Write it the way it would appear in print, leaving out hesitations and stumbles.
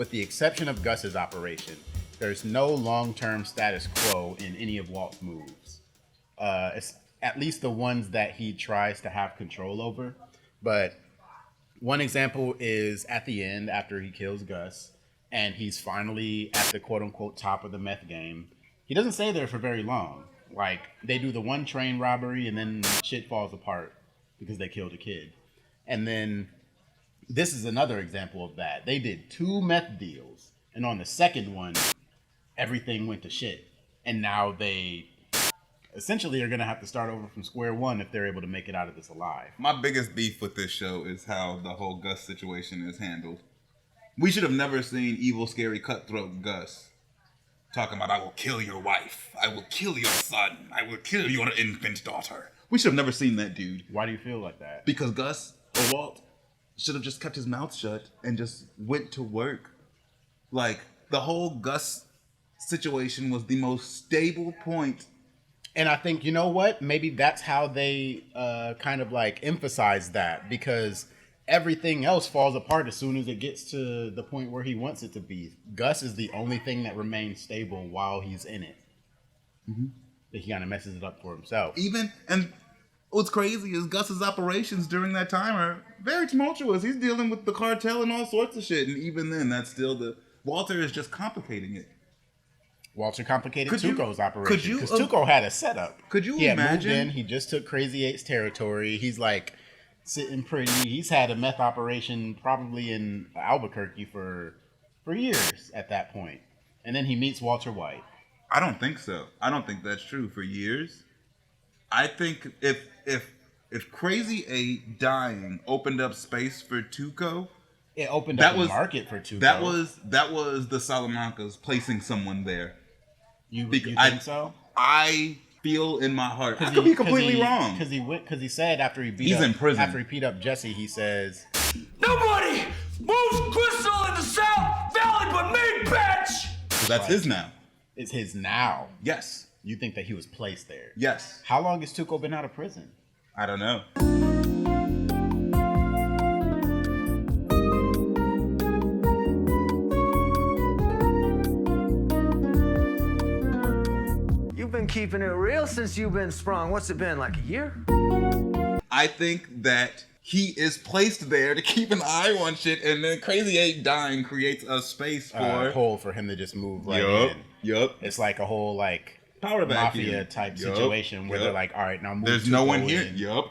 with the exception of Gus's operation, there's no long-term status quo in any of Walt's moves. It's at least the ones that he tries to have control over. But one example is at the end after he kills Gus and he's finally at the quote-unquote top of the meth game. He doesn't stay there for very long. Like, they do the one train robbery and then shit falls apart because they killed a kid. And then this is another example of that. They did 2 meth deals, and on the second one, everything went to shit. And now they essentially are going to have to start over from square one if they're able to make it out of this alive. My biggest beef with this show is how the whole Gus situation is handled. We should have never seen evil, scary, cutthroat Gus talking about, I will kill your wife, I will kill your son, I will kill your infant daughter. We should have never seen that dude. Why do you feel like that? Because Gus or Walt should have just kept his mouth shut and just went to work. Like, the whole Gus situation was the most stable point. And I think, you know what? Maybe that's how they kind of like emphasize that, because everything else falls apart as soon as it gets to the point where he wants it to be. Gus is the only thing that remains stable while he's in it. Mm-hmm. That he kind of messes it up for himself. And what's crazy is Gus's operations during that time are very tumultuous. He's dealing with the cartel and all sorts of shit. And even then, that's still Walter is just complicating it. Walter complicated Tuco's operation. Because Tuco had a setup. Could you imagine? imagine? Moved in, he just took Crazy 8's territory. He's like sitting pretty. He's had a meth operation probably in Albuquerque for years at that point. And then he meets Walter White. I don't think so. I don't think that's true. For years, I think if Crazy 8 dying opened up space for Tuco, it opened up the market for Tuco. That was the Salamancas placing someone there. You think so? I feel in my heart. I could be completely wrong. Because he said after he beat up Jesse, he says, "Nobody moves crystal in the South Valley but me, bitch." That's his now. It's his now. Yes. You think that he was placed there? Yes. How long has Tuco been out of prison? I don't know. You've been keeping it real since you've been sprung. What's it been, like a year? I think that he is placed there to keep an eye on shit, and then Crazy 8 dying creates a space for a hole for him to just move right in. Yup. It's like a whole like power mafia type situation where they're like, all right, now move. There's no one here. Yup.